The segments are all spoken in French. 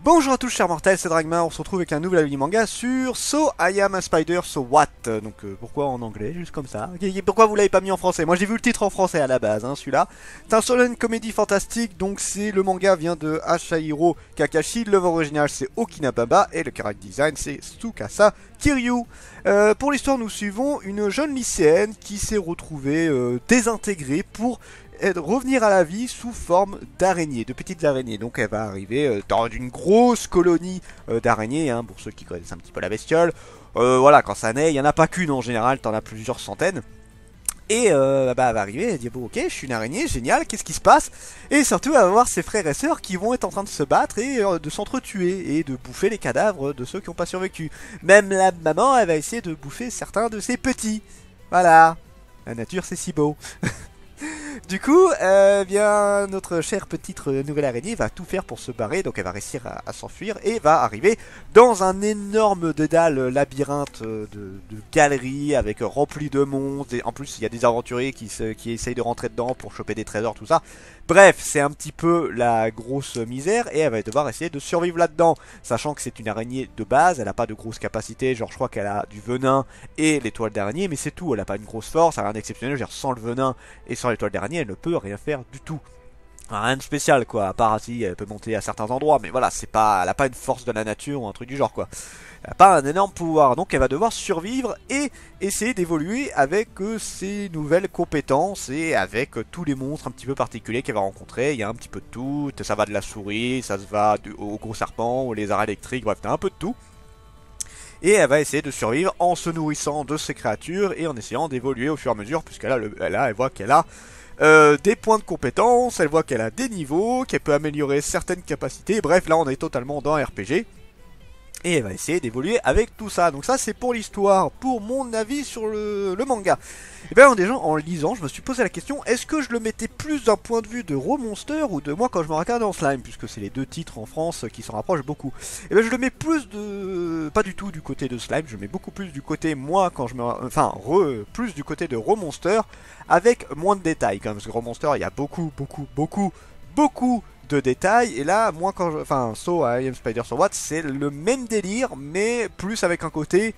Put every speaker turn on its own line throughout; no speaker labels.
Bonjour à tous chers mortels, c'est Dragma, on se retrouve avec un nouvel avis manga sur So I Am a Spider, So What. Donc pourquoi en anglais, juste comme ça. Pourquoi vous l'avez pas mis en français? Moi j'ai vu le titre en français à la base, hein, celui-là. C'est un shonen comédie fantastique, donc c'est le manga vient de Ashihiro Kakashi, l'œuvre originale c'est Okinababa et le character design c'est Tsukasa Kiryu. Pour l'histoire nous suivons une jeune lycéenne qui s'est retrouvée désintégrée pour revenir à la vie sous forme d'araignée, de petites araignées. Donc elle va arriver dans une grosse colonie d'araignées, hein, pour ceux qui connaissent un petit peu la bestiole. Voilà, quand ça naît, il n'y en a pas qu'une en général, t'en as plusieurs centaines. Et elle va arriver, elle dit bon ok, je suis une araignée, génial, qu'est-ce qui se passe? Et surtout elle va voir ses frères et sœurs qui vont être en train de se battre et de s'entretuer et de bouffer les cadavres de ceux qui n'ont pas survécu. Même la maman, elle va essayer de bouffer certains de ses petits. Voilà, la nature c'est si beau. Du coup, bien notre chère petite nouvelle araignée va tout faire pour se barrer, donc elle va réussir à s'enfuir et va arriver dans un énorme dédale labyrinthe de galeries avec rempli de monstres. Et en plus, il y a des aventuriers qui essayent de rentrer dedans pour choper des trésors, tout ça. Bref, c'est un petit peu la grosse misère et elle va devoir essayer de survivre là-dedans, sachant que c'est une araignée de base, elle n'a pas de grosse capacité, genre je crois qu'elle a du venin et l'étoile d'araignée, mais c'est tout, elle n'a pas une grosse force, elle a rien d'exceptionnel, genre sans le venin et sans l'étoile d'araignée, elle ne peut rien faire du tout. Rien de spécial quoi, à part si elle peut monter à certains endroits, mais voilà, c'est pas, elle a pas une force de la nature ou un truc du genre quoi. Elle a pas un énorme pouvoir, donc elle va devoir survivre et essayer d'évoluer avec ses nouvelles compétences et avec tous les monstres un petit peu particuliers qu'elle va rencontrer. Il y a un petit peu de tout, ça va de la souris, ça se va au gros serpent, aux lézards électriques, bref, t'as un peu de tout. Et elle va essayer de survivre en se nourrissant de ces créatures et en essayant d'évoluer au fur et à mesure, elle voit qu'elle a des points de compétence, elle voit qu'elle a des niveaux, qu'elle peut améliorer certaines capacités. Bref, là on est totalement dans un RPG. Et elle va essayer d'évoluer avec tout ça. Donc ça c'est pour l'histoire, pour mon avis sur le manga. Et bien déjà en lisant, je me suis posé la question, est-ce que je le mettais plus d'un point de vue de Raw Monster ou de moi quand je me regarde en Slime, puisque c'est les deux titres en France qui s'en rapprochent beaucoup. Et bien je le mets plus de... pas du tout du côté de Slime, je le mets beaucoup plus du côté moi quand je me... Enfin, plus du côté de Raw Monster, avec moins de détails quand même, parce que Raw Monster il y a beaucoup de détails, et là moi quand je... Enfin, So I Am Spider So What, c'est le même délire mais plus avec un côté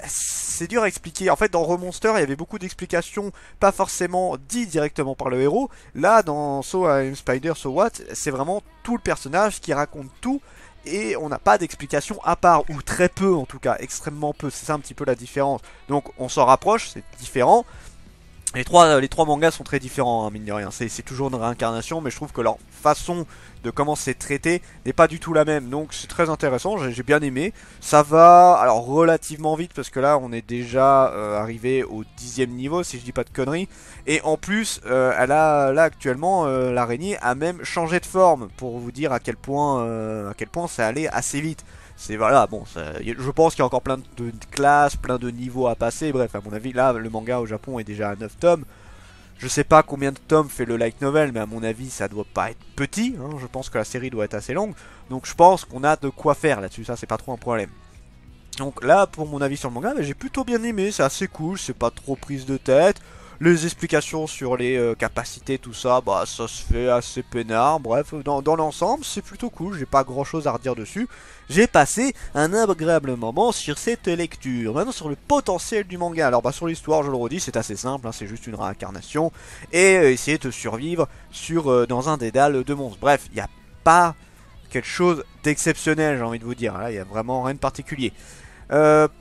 c'est dur à expliquer. En fait dans Remonster il y avait beaucoup d'explications pas forcément dites directement par le héros. Là dans So I Am Spider So What, c'est vraiment tout le personnage qui raconte tout et on n'a pas d'explication à part, ou très peu en tout cas, extrêmement peu, c'est ça un petit peu la différence. Donc on s'en rapproche, c'est différent. Les trois mangas sont très différents, hein, mine de rien. C'est toujours une réincarnation, mais je trouve que leur façon de comment c'est traité n'est pas du tout la même. Donc c'est très intéressant, j'ai bien aimé. Ça va alors relativement vite, parce que là on est déjà arrivé au 10e niveau, si je dis pas de conneries. Et en plus, là actuellement, l'araignée a même changé de forme, pour vous dire à quel point ça allait assez vite. C'est voilà, bon, je pense qu'il y a encore plein de classes, plein de niveaux à passer. Bref, à mon avis, là, le manga au Japon est déjà à 9 tomes. Je sais pas combien de tomes fait le light novel, mais à mon avis, ça doit pas être petit, hein. Je pense que la série doit être assez longue. Donc je pense qu'on a de quoi faire là-dessus, ça c'est pas trop un problème. Donc là, pour mon avis sur le manga, j'ai plutôt bien aimé, c'est assez cool, c'est pas trop prise de tête. Les explications sur les capacités, tout ça, bah ça se fait assez peinard. Bref, dans l'ensemble, c'est plutôt cool, j'ai pas grand chose à redire dessus. J'ai passé un agréable moment sur cette lecture. Maintenant sur le potentiel du manga. Alors bah sur l'histoire, je le redis, c'est assez simple, hein, c'est juste une réincarnation. Et essayer de survivre dans un dédale de monstres. Bref, il n'y a pas quelque chose d'exceptionnel, j'ai envie de vous dire. Là, il n'y a vraiment rien de particulier.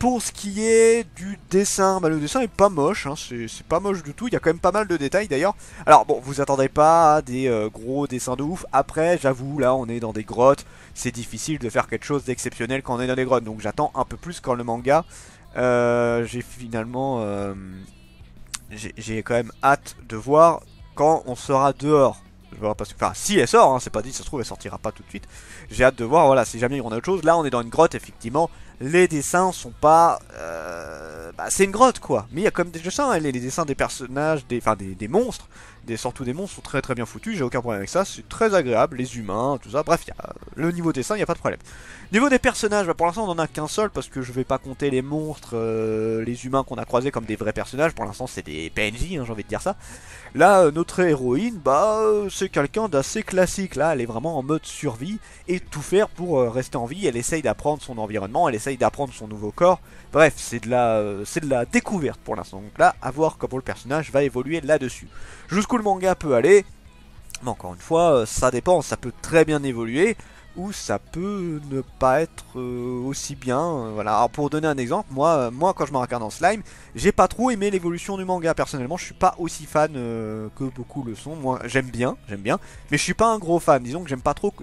Pour ce qui est du dessin, bah, le dessin est pas moche, hein, c'est pas moche du tout, il y a quand même pas mal de détails d'ailleurs. Alors bon, vous attendrez pas à des gros dessins de ouf, après j'avoue, là on est dans des grottes, c'est difficile de faire quelque chose d'exceptionnel quand on est dans des grottes, donc j'attends un peu plus quand le manga, j'ai finalement, j'ai quand même hâte de voir quand on sera dehors. Parce que, enfin, si elle sort, hein, c'est pas dit, ça se trouve elle sortira pas tout de suite. J'ai hâte de voir, voilà, si jamais on a autre chose. Là on est dans une grotte, effectivement, les dessins sont pas... bah, c'est une grotte quoi, mais il y a quand même des dessins, hein. Les dessins des personnages, des monstres, surtout des monstres sont très très bien foutus, j'ai aucun problème avec ça, c'est très agréable, les humains, tout ça, bref, le niveau dessin, il n'y a pas de problème. Niveau des personnages, bah, pour l'instant on en a qu'un seul, parce que je vais pas compter les monstres, les humains qu'on a croisés comme des vrais personnages, pour l'instant c'est des PNJ, hein, j'ai envie de dire ça. Là, notre héroïne, bah, c'est quelqu'un d'assez classique. Là, elle est vraiment en mode survie et tout faire pour rester en vie. Elle essaye d'apprendre son environnement, elle essaye d'apprendre son nouveau corps. Bref, c'est de la découverte pour l'instant. Donc là, à voir comment le personnage va évoluer là-dessus. Jusqu'où le manga peut aller, mais encore une fois, ça dépend. Ça peut très bien évoluer ou ça peut ne pas être aussi bien. Voilà. Alors pour donner un exemple, moi quand je me regarde en slime, j'ai pas trop aimé l'évolution du manga. Personnellement, je suis pas aussi fan que beaucoup le sont. Moi, j'aime bien, mais je suis pas un gros fan. Disons que j'aime pas trop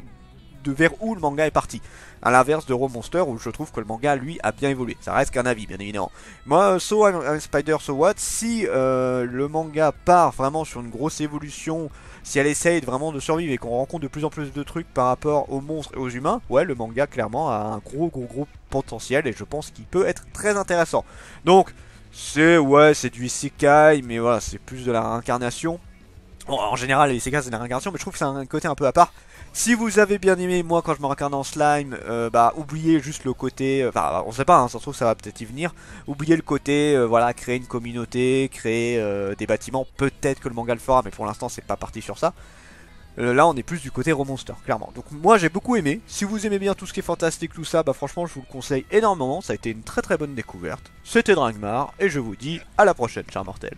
de vers où le manga est parti. À l'inverse de Monster où je trouve que le manga lui a bien évolué. Ça reste qu'un avis bien évidemment. Moi, So I'm Spider So What, si le manga part vraiment sur une grosse évolution, si elle essaye vraiment de survivre et qu'on rencontre de plus en plus de trucs par rapport aux monstres et aux humains, ouais, le manga clairement a un gros potentiel et je pense qu'il peut être très intéressant. Donc c'est du isekai, mais voilà, c'est plus de la réincarnation. Bon, en général, les isekai c'est de la réincarnation, mais je trouve que c'est un côté un peu à part. Si vous avez bien aimé, moi quand je me regarde en slime, bah oubliez juste le côté, enfin on sait pas, hein, ça se trouve ça va peut-être y venir. Oubliez le côté, voilà, créer une communauté, créer des bâtiments, peut-être que le manga le fera, mais pour l'instant c'est pas parti sur ça. Là on est plus du côté Romonster, clairement. Donc moi j'ai beaucoup aimé, si vous aimez bien tout ce qui est fantastique, tout ça, bah franchement je vous le conseille énormément, ça a été une très très bonne découverte. C'était Dragmar, et je vous dis à la prochaine, chers mortels.